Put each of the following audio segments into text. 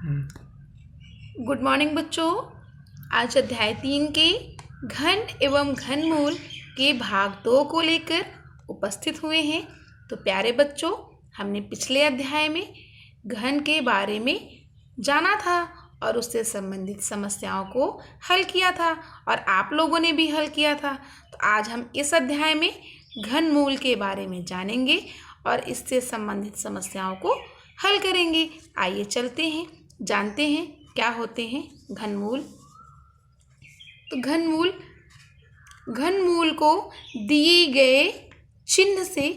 Good morning बच्चों। आज अध्याय 3 के घन एवं घनमूल के भाग 2 को लेकर उपस्थित हुए हैं। तो प्यारे बच्चों, हमने पिछले अध्याय में घन के बारे में जाना था और उससे संबंधित समस्याओं को हल किया था और आप लोगों ने भी हल किया था। तो आज हम इस अध्याय में घनमूल के बारे में जानेंगे और इससे संबंधित समस्याओं को हल करेंगे। आइए चलते हैं, जानते हैं क्या होते हैं घनमूल। तो घनमूल को दिए गए चिन्ह से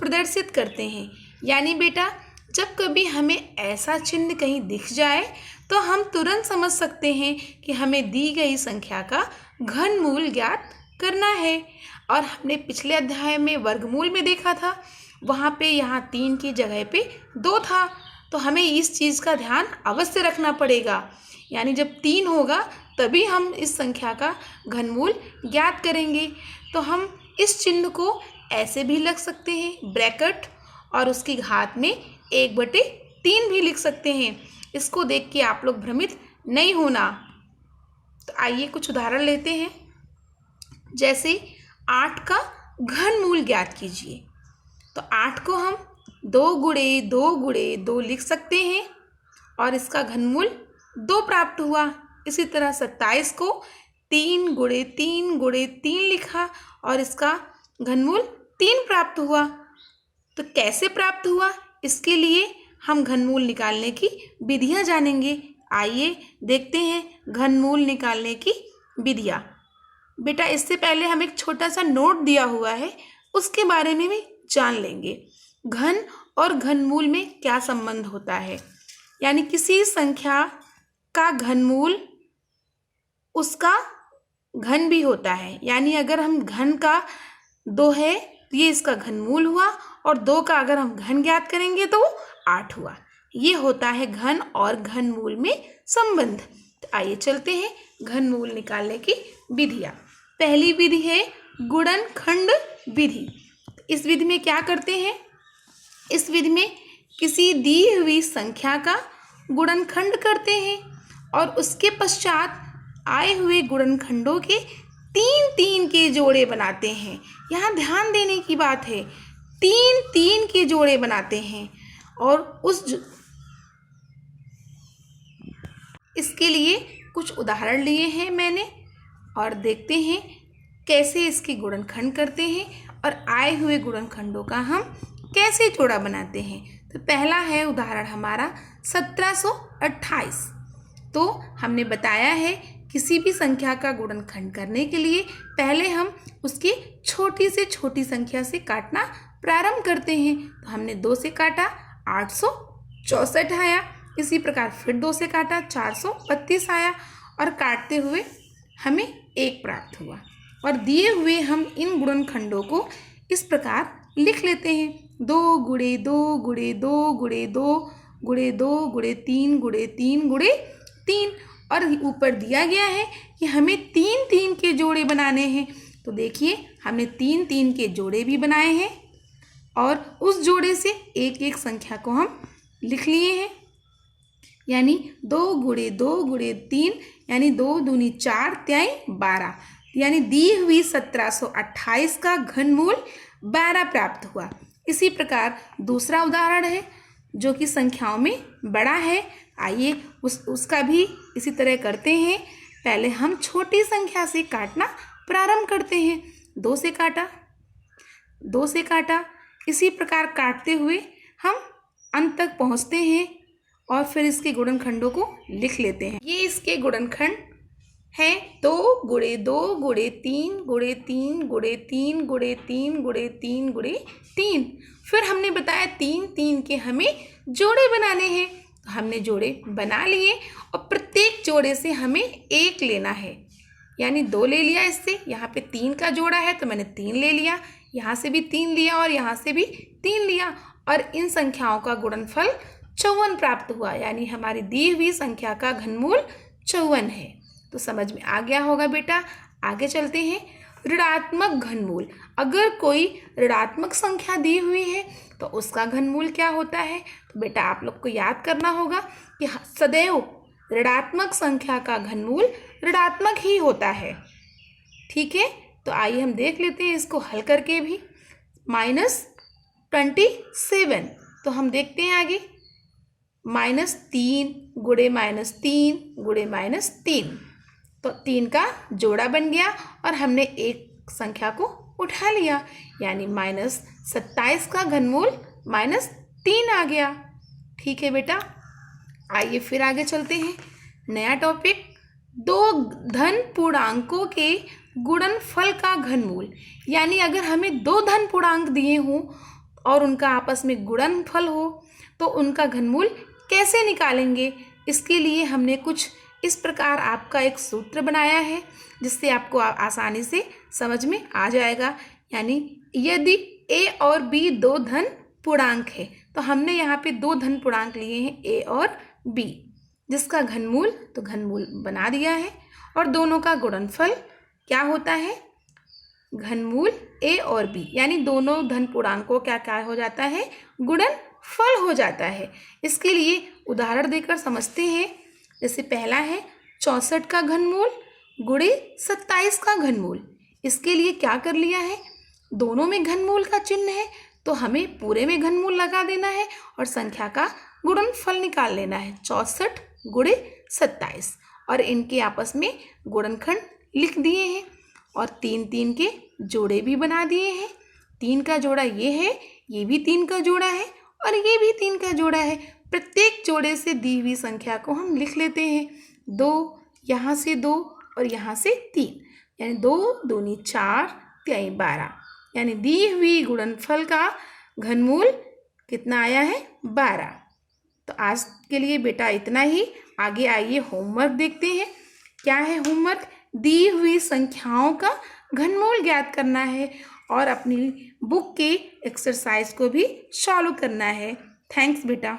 प्रदर्शित करते हैं। यानी बेटा, जब कभी हमें ऐसा चिन्ह कहीं दिख जाए तो हम तुरंत समझ सकते हैं कि हमें दी गई संख्या का घनमूल ज्ञात करना है। और हमने पिछले अध्याय में वर्गमूल में देखा था, वहाँ पे यहाँ 3 की जगह पे 2 था। तो हमें इस चीज़ का ध्यान अवश्य रखना पड़ेगा। यानी जब 3 होगा तभी हम इस संख्या का घनमूल ज्ञात करेंगे। तो हम इस चिन्ह को ऐसे भी लिख सकते हैं, ब्रैकेट, और उसकी घात में 1/3 भी लिख सकते हैं। इसको देख के आप लोग भ्रमित नहीं होना। तो आइए कुछ उदाहरण लेते हैं। जैसे 8 का घनमूल ज्ञात कीजिए। तो 8 को हम 2 लिख सकते हैं और इसका घनमूल 2 प्राप्त हुआ। इसी तरह 27 को 3 लिखा और इसका घनमूल 3 प्राप्त हुआ। तो कैसे प्राप्त हुआ, इसके लिए हम घनमूल निकालने की विधियां जानेंगे। आइए देखते हैं घनमूल निकालने की विधियां। बेटा, इससे पहले हम एक छोटा सा नोट दिया हुआ है, उसके बारे में भी जान लेंगे। घन और घनमूल में क्या संबंध होता है। यानी किसी संख्या का घनमूल उसका घन भी होता है। यानी अगर हम घन का 2 है तो ये इसका घनमूल हुआ, और 2 का अगर हम घन ज्ञात करेंगे तो वो 8 हुआ। ये होता है घन और घनमूल में संबंध। तो आइए चलते हैं घनमूल निकालने की विधियाँ। पहली विधि है गुणनखंड विधि। इस विधि में क्या करते हैं, इस विधि में किसी दी हुई संख्या का गुणनखंड करते हैं और उसके पश्चात आए हुए गुणनखंडों के 3 के जोड़े बनाते हैं। यहाँ ध्यान देने की बात है, 3 के जोड़े बनाते हैं और इसके लिए कुछ उदाहरण लिए हैं मैंने, और देखते हैं कैसे इसके गुणनखंड करते हैं और आए हुए गुणनखंडों का हम कैसे जोड़ा बनाते हैं। तो पहला है उदाहरण हमारा 1728। तो हमने बताया है किसी भी संख्या का गुणनखंड करने के लिए पहले हम उसकी छोटी से छोटी संख्या से काटना प्रारंभ करते हैं। तो हमने 2 से काटा, 864 आया। इसी प्रकार फिर 2 से काटा, 432 आया, और काटते हुए हमें 1 प्राप्त हुआ। और दिए हुए हम इन गुणनखंडों को इस प्रकार लिख लेते हैं, 2 × 2 × 2 × 2 × 2 × 3 × 3। और ऊपर दिया गया है कि हमें 3 के जोड़े बनाने हैं। तो देखिए, हमने 3 के जोड़े भी बनाए हैं और उस जोड़े से एक संख्या को हम लिख लिए हैं। यानी 2 × 2 × 3, यानी 2 दूनी 4, 3 12। यानी दी हुई 1728 का घनमूल 12 प्राप्त हुआ। इसी प्रकार दूसरा उदाहरण है जो कि संख्याओं में बड़ा है। आइए उसका भी इसी तरह करते हैं। पहले हम छोटी संख्या से काटना प्रारंभ करते हैं। 2 से काटा, इसी प्रकार काटते हुए हम अंत तक पहुंचते हैं और फिर इसके गुणनखंडों को लिख लेते हैं। ये इसके गुणनखंड है, 2 × 2 × 3 × 3 × 3 × 3 × 3 × 3। फिर हमने बताया 3 के हमें जोड़े बनाने हैं। तो हमने जोड़े बना लिए और प्रत्येक जोड़े से हमें 1 लेना है। यानी 2 ले लिया इससे, यहाँ पे 3 का जोड़ा है तो मैंने 3 ले लिया, यहाँ से भी 3 लिया और यहाँ से भी 3 लिया, और इन संख्याओं का गुणनफल 54 प्राप्त हुआ। यानी हमारी दी हुई संख्या का घनमूल 54 है। तो समझ में आ गया होगा बेटा। आगे चलते हैं। ऋणात्मक घनमूल। अगर कोई ऋणात्मक संख्या दी हुई है तो उसका घनमूल क्या होता है? तो बेटा आप लोग को याद करना होगा कि सदैव ऋणात्मक संख्या का घनमूल ऋणात्मक ही होता है। ठीक है, तो आइए हम देख लेते हैं इसको हल करके भी। -27, तो हम देखते हैं आगे, -3 गुणे -3 गुणे -3, तो 3 का जोड़ा बन गया और हमने एक संख्या को उठा लिया, यानी -27 का घनमूल -3 आ गया। ठीक है बेटा, आइए फिर आगे चलते हैं। नया टॉपिक, दो धन पूर्णांकों के गुणनफल का घनमूल। यानी अगर हमें दो धन पूर्णांक दिए हों और उनका आपस में गुणनफल हो तो उनका घनमूल कैसे निकालेंगे? इसके लिए हमने कुछ इस प्रकार आपका एक सूत्र बनाया है जिससे आपको आसानी से समझ में आ जाएगा। यानी यदि a और b दो धन पूर्णांक है तो हमने यहाँ पे दो धन पूर्णांक लिए हैं a और b, जिसका घनमूल तो घनमूल बना दिया है, और दोनों का गुणनफल क्या होता है? घनमूल a और b, यानी दोनों धन पूर्णांकों क्या क्या हो जाता है? गुणनफल हो जाता है। इसके लिए उदाहरण देकर समझते हैं। जैसे पहला है 64 का घनमूल गुणे 27 का घनमूल। इसके लिए क्या कर लिया है? दोनों में घनमूल का चिन्ह है तो हमें पूरे में घनमूल लगा देना है और संख्या का गुणनफल निकाल लेना है, 64 गुणे 27, और इनके आपस में गुणनखंड लिख दिए हैं और 3 के जोड़े भी बना दिए हैं। 3 का जोड़ा ये है, ये भी 3 का जोड़ा है और ये भी 3 का जोड़ा है। प्रत्येक जोड़े से दी हुई संख्या को हम लिख लेते हैं। 2, यहाँ से 2 और यहाँ से 3, यानी 2 दूनी 4 तिहाई 12, यानी दी हुई गुणनफल का घनमूल कितना आया है? 12। तो आज के लिए बेटा इतना ही। आगे आइए होमवर्क देखते हैं। क्या है होमवर्क? दी हुई संख्याओं का घनमूल ज्ञात करना है और अपनी बुक के एक्सरसाइज को भी सॉल्व करना है। थैंक्स बेटा।